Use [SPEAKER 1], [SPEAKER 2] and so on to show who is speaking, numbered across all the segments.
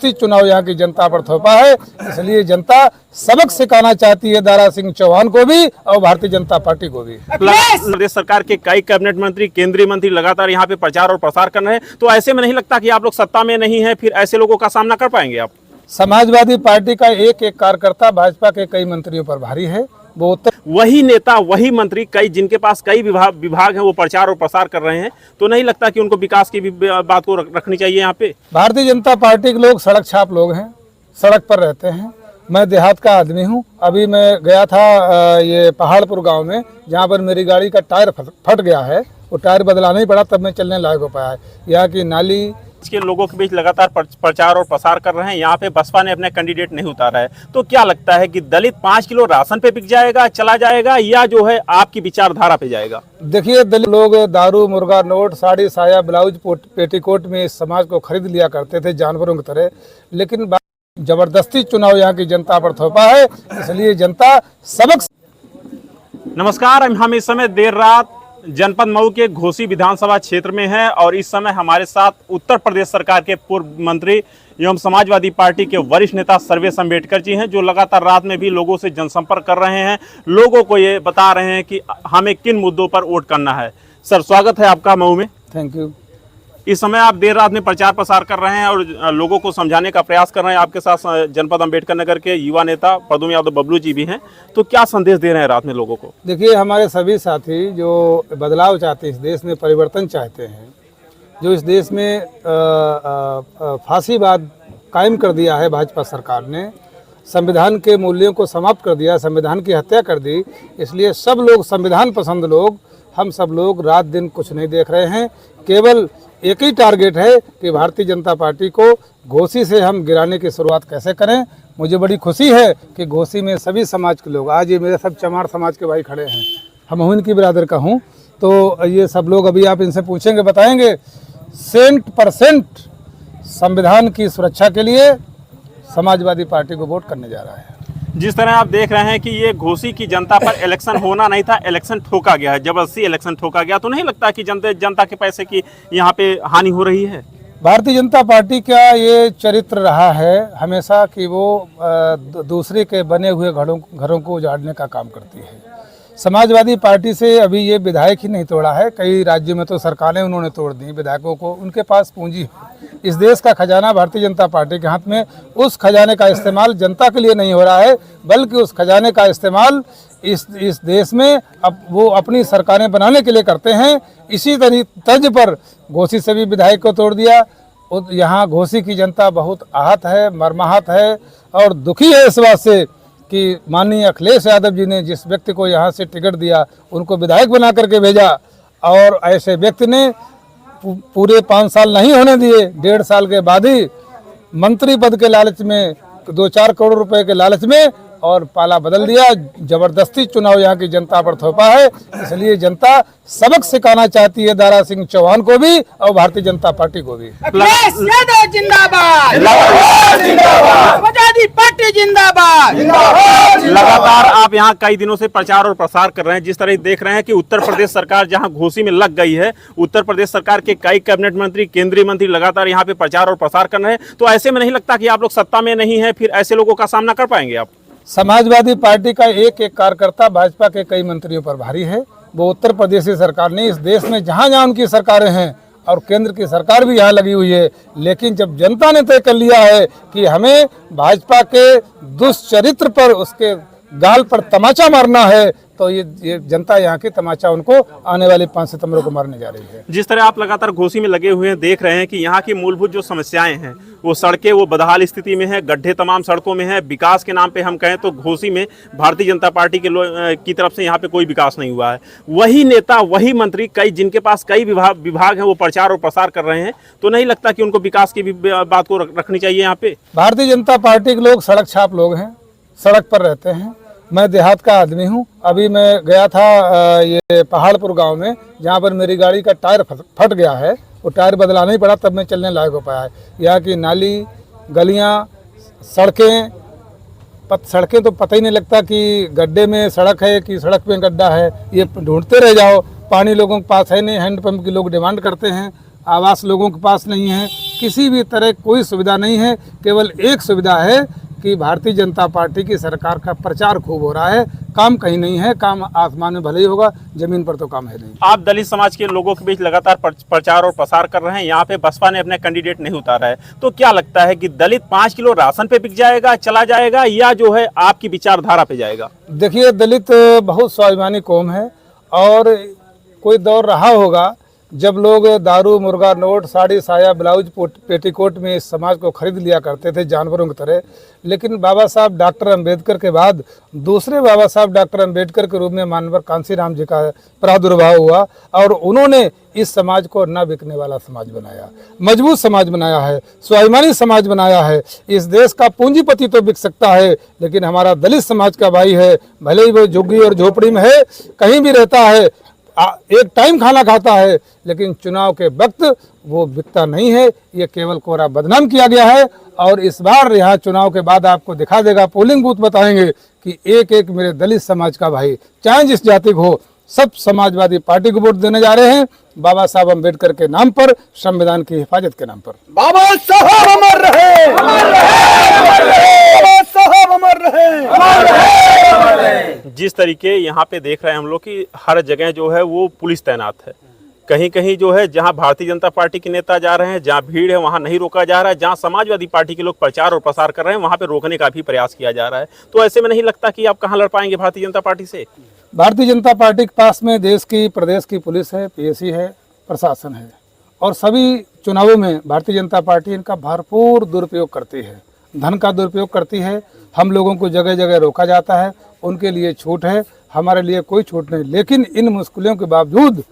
[SPEAKER 1] जबरदस्ती चुनाव यहाँ की जनता पर थोपा है। इसलिए जनता सबक सिखाना चाहती है दारा सिंह चौहान को भी और भारतीय जनता पार्टी को भी।
[SPEAKER 2] प्रदेश सरकार के कई कैबिनेट मंत्री, केंद्रीय मंत्री लगातार यहाँ पे प्रचार और प्रसार कर रहे हैं, तो ऐसे में नहीं लगता कि आप लोग सत्ता में नहीं है, फिर ऐसे लोगों का सामना कर पाएंगे आप?
[SPEAKER 1] समाजवादी पार्टी का एक एक कार्यकर्ता भाजपा के कई मंत्रियों पर भारी है। वो
[SPEAKER 2] वही नेता, वही मंत्री, कई जिनके पास कई विभाग हैं, वो प्रचार और प्रसार कर रहे हैं, तो नहीं लगता कि उनको विकास की भी बात को रखनी चाहिए यहाँ पे?
[SPEAKER 1] भारतीय जनता पार्टी के लोग सड़क छाप लोग हैं, सड़क पर रहते हैं। मैं देहात का आदमी हूँ। अभी मैं गया था ये पहाड़पुर गांव में, जहाँ पर मेरी गाड़ी का टायर फट गया है। वो टायर बदलाना ही पड़ा, तब मैं चलने लायक हो पाया है। यहाँ की नाली
[SPEAKER 2] के लोगों के बीच लगातार प्रचार और प्रसार कर रहे हैं। यहाँ पे बसपा ने अपने कैंडिडेट नहीं उतारा है, तो क्या लगता है कि दलित 5 किलो राशन पे बिक जाएगा, चला जाएगा, या जो है आपकी विचारधारा पे जाएगा?
[SPEAKER 1] देखिए, दलित लोग दारू, मुर्गा, नोट, साड़ी, साया, ब्लाउज, पेटीकोट में इस समाज को खरीद लिया करते थे जानवरों की तरह, लेकिन जबरदस्ती चुनाव यहाँ की जनता पर थोपा है। इसलिए जनता सबक।
[SPEAKER 2] नमस्कार, हम इस समय देर रात जनपद मऊ के घोसी विधानसभा क्षेत्र में है और इस समय हमारे साथ उत्तर प्रदेश सरकार के पूर्व मंत्री एवं समाजवादी पार्टी के वरिष्ठ नेता सर्वेश अम्बेडकर जी हैं, जो लगातार रात में भी लोगों से जनसंपर्क कर रहे हैं, लोगों को ये बता रहे हैं कि हमें किन मुद्दों पर वोट करना है। सर, स्वागत है आपका मऊ में।
[SPEAKER 1] Thank you.
[SPEAKER 2] इस समय आप देर रात में प्रचार प्रसार कर रहे हैं और लोगों को समझाने का प्रयास कर रहे हैं। आपके साथ जनपद अम्बेडकर नगर के युवा नेता प्रद्युम्न यादव बबलू जी भी हैं, तो क्या संदेश दे रहे हैं रात में लोगों को?
[SPEAKER 1] देखिए, हमारे सभी साथी जो बदलाव चाहते हैं, इस देश में परिवर्तन चाहते हैं, जो इस देश में फांसीवाद कायम कर दिया है भाजपा सरकार ने, संविधान के मूल्यों को समाप्त कर दिया, संविधान की हत्या कर दी। इसलिए सब लोग, संविधान पसंद लोग, हम सब लोग रात दिन कुछ नहीं देख रहे हैं। केवल एक ही टारगेट है कि भारतीय जनता पार्टी को घोसी से हम गिराने की शुरुआत कैसे करें। मुझे बड़ी खुशी है कि घोसी में सभी समाज के लोग, आज ये मेरे सब चमार समाज के भाई खड़े हैं, हम इनकी बिरादर का हूँ, तो ये सब लोग, अभी आप इनसे पूछेंगे बताएंगे, 100% संविधान की सुरक्षा के लिए समाजवादी पार्टी को वोट करने जा रहा है।
[SPEAKER 2] जिस तरह आप देख रहे हैं कि ये घोसी की जनता पर इलेक्शन होना नहीं था, इलेक्शन ठोका गया है, जबरदस्ती इलेक्शन ठोका गया, तो नहीं लगता कि जनता के पैसे की यहाँ पे हानि हो रही है?
[SPEAKER 1] भारतीय जनता पार्टी का ये चरित्र रहा है हमेशा कि वो दूसरे के बने हुए घरों को उजाड़ने का काम करती है। समाजवादी पार्टी से अभी ये विधायक ही नहीं तोड़ा है, कई राज्यों में तो सरकारें उन्होंने तोड़ दी विधायकों को। उनके पास पूंजी है, इस देश का खजाना भारतीय जनता पार्टी के हाथ में। उस खजाने का इस्तेमाल जनता के लिए नहीं हो रहा है, बल्कि उस खजाने का इस्तेमाल इस देश में अब वो अपनी सरकारें बनाने के लिए करते हैं। इसी तर्ज पर घोसी से भी विधायक को तोड़ दिया। यहाँ घोसी की जनता बहुत आहत है, मर्माहत है और दुखी है इस बात से कि माननीय अखिलेश यादव जी ने जिस व्यक्ति को यहाँ से टिकट दिया, उनको विधायक बना करके भेजा, और ऐसे व्यक्ति ने पूरे 5 साल नहीं होने दिए, 1.5 साल के बाद ही मंत्री पद के लालच में, 2-4 करोड़ रुपए के लालच में, और पाला बदल दिया। जबरदस्ती चुनाव यहाँ की जनता पर थोपा है। इसलिए जनता सबक सिखाना चाहती है दारा सिंह चौहान को भी और भारतीय जनता पार्टी को भी।
[SPEAKER 2] लगातार आप यहाँ कई दिनों से प्रचार और प्रसार कर रहे हैं। जिस तरह देख रहे हैं कि उत्तर प्रदेश सरकार जहाँ घोसी में लग गई है, उत्तर प्रदेश सरकार के कई कैबिनेट मंत्री, केंद्रीय मंत्री लगातार यहाँ पे प्रचार और प्रसार कर रहे हैं, तो ऐसे में नहीं लगता कि आप लोग सत्ता में नहीं है, फिर ऐसे लोगों का सामना कर पाएंगे आप?
[SPEAKER 1] समाजवादी पार्टी का एक एक कार्यकर्ता भाजपा के कई मंत्रियों पर भारी है। वो उत्तर प्रदेश की सरकार ने, इस देश में जहाँ जहाँ उनकी सरकारें हैं और केंद्र की सरकार भी यहाँ लगी हुई है, लेकिन जब जनता ने तय कर लिया है कि हमें भाजपा के दुष्चरित्र पर, उसके गाल पर तमाचा मारना है, तो ये जनता यहाँ की तमाचा उनको आने वाले 5 सितंबर को मारने जा रही है।
[SPEAKER 2] जिस तरह आप लगातार घोसी में लगे हुए हैं, देख रहे हैं कि यहाँ की मूलभूत जो समस्याएं हैं, वो सड़कें वो बदहाल स्थिति में है, गड्ढे तमाम सड़कों में है। विकास के नाम पे हम कहें तो घोसी में भारतीय जनता पार्टी की तरफ से यहाँ पे कोई विकास नहीं हुआ है। वही नेता, वही मंत्री, कई जिनके पास कई विभाग हैं, वो प्रचार और प्रसार कर रहे हैं, तो नहीं लगता कि उनको विकास की भी बात को रखनी चाहिए यहाँ पे?
[SPEAKER 1] भारतीय जनता पार्टी के लोग सड़क छाप लोग हैं, सड़क पर रहते हैं। मैं देहात का आदमी हूँ। अभी मैं गया था ये पहाड़पुर गांव में, जहाँ पर मेरी गाड़ी का टायर फट गया है। वो टायर बदलाना ही पड़ा, तब मैं चलने लायक हो पाया है। यहाँ की नाली, गलियाँ, सड़कें तो पता ही नहीं लगता कि गड्ढे में सड़क है कि सड़क में गड्ढा है, ये ढूंढते रह जाओ। पानी लोगों के पास है नहीं, हैंडपम्प की लोग डिमांड करते हैं, आवास लोगों के पास नहीं है, किसी भी तरह कोई सुविधा नहीं है। केवल एक सुविधा है कि भारतीय जनता पार्टी की सरकार का प्रचार खूब हो रहा है, काम कहीं नहीं है। काम आसमान में भले ही होगा, जमीन पर तो काम है नहीं।
[SPEAKER 2] आप दलित समाज के लोगों के बीच लगातार प्रचार और प्रसार कर रहे हैं, यहाँ पे बसपा ने अपने कैंडिडेट नहीं उतारा है, तो क्या लगता है कि दलित 5 किलो राशन पे बिक जाएगा, चला जाएगा, या जो है आपकी विचारधारा पे जाएगा?
[SPEAKER 1] देखिए, दलित बहुत स्वाभिमानी कौम है और कोई दौर रहा होगा जब लोग दारू, मुर्गा, नोट, साड़ी, साया, ब्लाउज, पेटीकोट में इस समाज को खरीद लिया करते थे जानवरों की तरह। लेकिन बाबा साहब डॉक्टर अंबेडकर के बाद दूसरे बाबा साहब डॉक्टर अंबेडकर के रूप में मानवर कांसीराम जी का प्रादुर्भाव हुआ और उन्होंने इस समाज को न बिकने वाला समाज बनाया, मजबूत समाज बनाया है, स्वाभिमानी समाज बनाया है। इस देश का पूंजीपति तो बिक सकता है, लेकिन हमारा दलित समाज का भाई है, भले ही वो झुग्गी और झोपड़ी में है, कहीं भी रहता है, एक टाइम खाना खाता है, लेकिन चुनाव के वक्त वो बिकता नहीं है। ये केवल कोरा बदनाम किया गया है और इस बार यहाँ चुनाव के बाद आपको दिखा देगा, पोलिंग बूथ बताएंगे कि एक एक मेरे दलित समाज का भाई, चाहे जिस जाति को हो, सब समाजवादी पार्टी को वोट देने जा रहे हैं, बाबा साहब अम्बेडकर के नाम पर, संविधान की हिफाजत के नाम पर।
[SPEAKER 3] बाबा साहब अमर रहे, बाबा साहब अमर रहे।
[SPEAKER 2] जिस तरीके यहाँ पे देख रहे हैं हम लोग कि हर जगह जो है वो पुलिस तैनात है, कहीं कहीं जो है जहाँ भारतीय जनता पार्टी के नेता जा रहे हैं, जहाँ भीड़ है वहाँ नहीं रोका जा रहा है, जहाँ समाजवादी पार्टी के लोग प्रचार और प्रसार कर रहे हैं वहाँ पे रोकने का भी प्रयास किया जा रहा है। तो ऐसे में नहीं लगता कि आप कहाँ लड़ पाएंगे भारतीय जनता पार्टी से?
[SPEAKER 1] भारतीय जनता पार्टी के पास में देश की, प्रदेश की पुलिस है, पीएसी है, प्रशासन है और सभी चुनावों में भारतीय जनता पार्टी इनका भरपूर दुरुपयोग करती है, धन का दुरुपयोग करती है। हम लोगों को जगह जगह रोका जाता है, उनके लिए छूट है, हमारे लिए कोई छूट नहीं। लेकिन इन मुश्किलों के बावजूद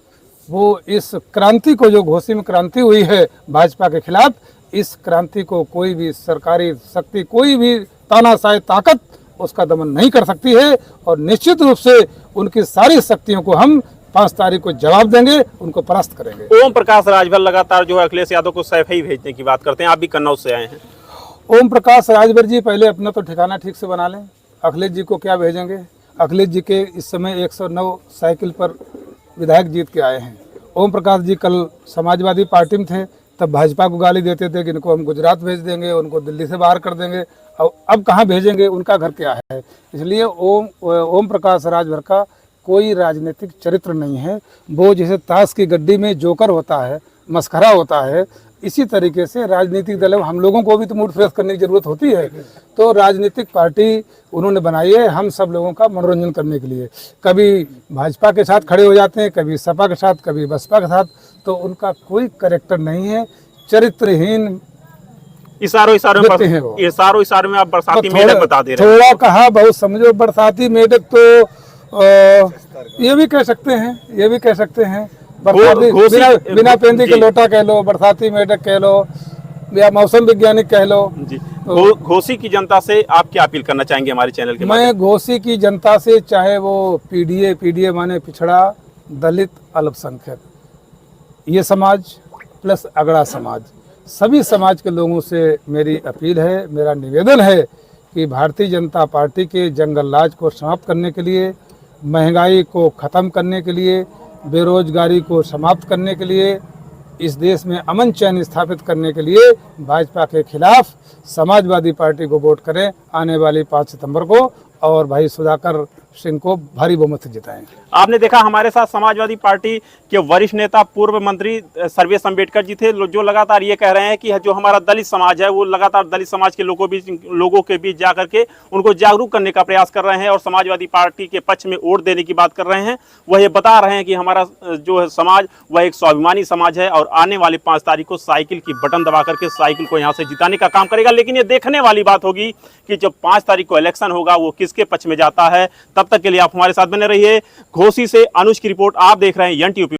[SPEAKER 1] वो इस क्रांति को, जो घोसी में क्रांति हुई है भाजपा के खिलाफ, इस क्रांति को कोई भी सरकारी शक्ति, कोई भी तानाशाही ताकत उसका दमन नहीं कर सकती है और निश्चित रूप से उनकी सारी शक्तियों को हम 5 तारीख को जवाब देंगे, उनको परास्त करेंगे।
[SPEAKER 2] ओम प्रकाश राजभर लगातार जो है अखिलेश यादव को सैफई भेजने की बात करते हैं, आप भी कन्नौज से आए हैं।
[SPEAKER 1] ओम प्रकाश राजभर जी पहले अपना तो ठिकाना ठीक से बना लें, अखिलेश जी को क्या भेजेंगे? अखिलेश जी के इस समय 109 साइकिल पर विधायक जीत के आए हैं। ओम प्रकाश जी कल समाजवादी पार्टी में थे, तब भाजपा को गाली देते थे कि इनको हम गुजरात भेज देंगे, उनको दिल्ली से बाहर कर देंगे। अब कहाँ भेजेंगे? उनका घर क्या है? इसलिए ओम प्रकाश राजभर का कोई राजनीतिक चरित्र नहीं है। वो जैसे ताश की गड्डी में जोकर होता है, मस्खरा होता है, इसी तरीके से राजनीतिक दल, हम लोगों को भी तो मूड फ्रेश करने की जरूरत होती है। तो राजनीतिक पार्टी उन्होंने बनाई है हम सब लोगों का मनोरंजन करने के लिए। कभी भाजपा के साथ खड़े हो जाते हैं, कभी सपा के साथ, कभी बसपा के साथ। तो उनका कोई कैरेक्टर नहीं है, चरित्रहीन
[SPEAKER 2] इशारों में आप बरसाती मेढक बता दे रहे हैं।
[SPEAKER 1] थोड़ा कहा बहुत समझो, बरसाती मेढक तो ये भी कह सकते हैं, ये भी कह सकते हैं। बरसाती बिना पेंदी के लोटा कह लो, बरसाती मेढक कह लो, या मौसम वैज्ञानिक कह लो।
[SPEAKER 2] जी, घोसी की जनता से आप क्या अपील करना चाहेंगे हमारे चैनल के?
[SPEAKER 1] मैं घोसी की जनता से, चाहे वो पीडीए माने पिछड़ा, दलित, अल्पसंख्यक, ये समाज प्लस अगड़ा समाज, सभी समाज के लोगों से मेरी अपील है, मेरा निवेदन है कि भारतीय जनता पार्टी के जंगल राज को समाप्त करने के लिए, महंगाई को ख़त्म करने के लिए, बेरोजगारी को समाप्त करने के लिए, इस देश में अमन चैन स्थापित करने के लिए भाजपा के खिलाफ समाजवादी पार्टी को वोट करें आने वाली 5 सितंबर को और भाई सुधाकर सिंह को भारी बहुमत से जिताएं।
[SPEAKER 2] आपने देखा हमारे साथ समाजवादी पार्टी के वरिष्ठ नेता पूर्व मंत्री सर्वेश अम्बेडकर जी थे, जो लगातार ये कह रहे हैं कि जो हमारा दलित समाज है वो लगातार दलित समाज के लोगों के बीच जा करके उनको जागरूक करने का प्रयास कर रहे हैं और समाजवादी पार्टी के पक्ष में वोट देने की बात कर रहे हैं। वह ये बता रहे हैं कि हमारा जो है समाज वह एक स्वाभिमानी समाज है और आने वाली 5 तारीख को साइकिल की बटन दबा करके साइकिल को यहाँ से जिताने का काम करेगा। लेकिन ये देखने वाली बात होगी कि जब 5 तारीख को इलेक्शन होगा वो किसके पक्ष में जाता है। तब तक के लिए आप हमारे साथ बने रहिए। घोसी से अनुज की रिपोर्ट आप देख रहे हैं NTV।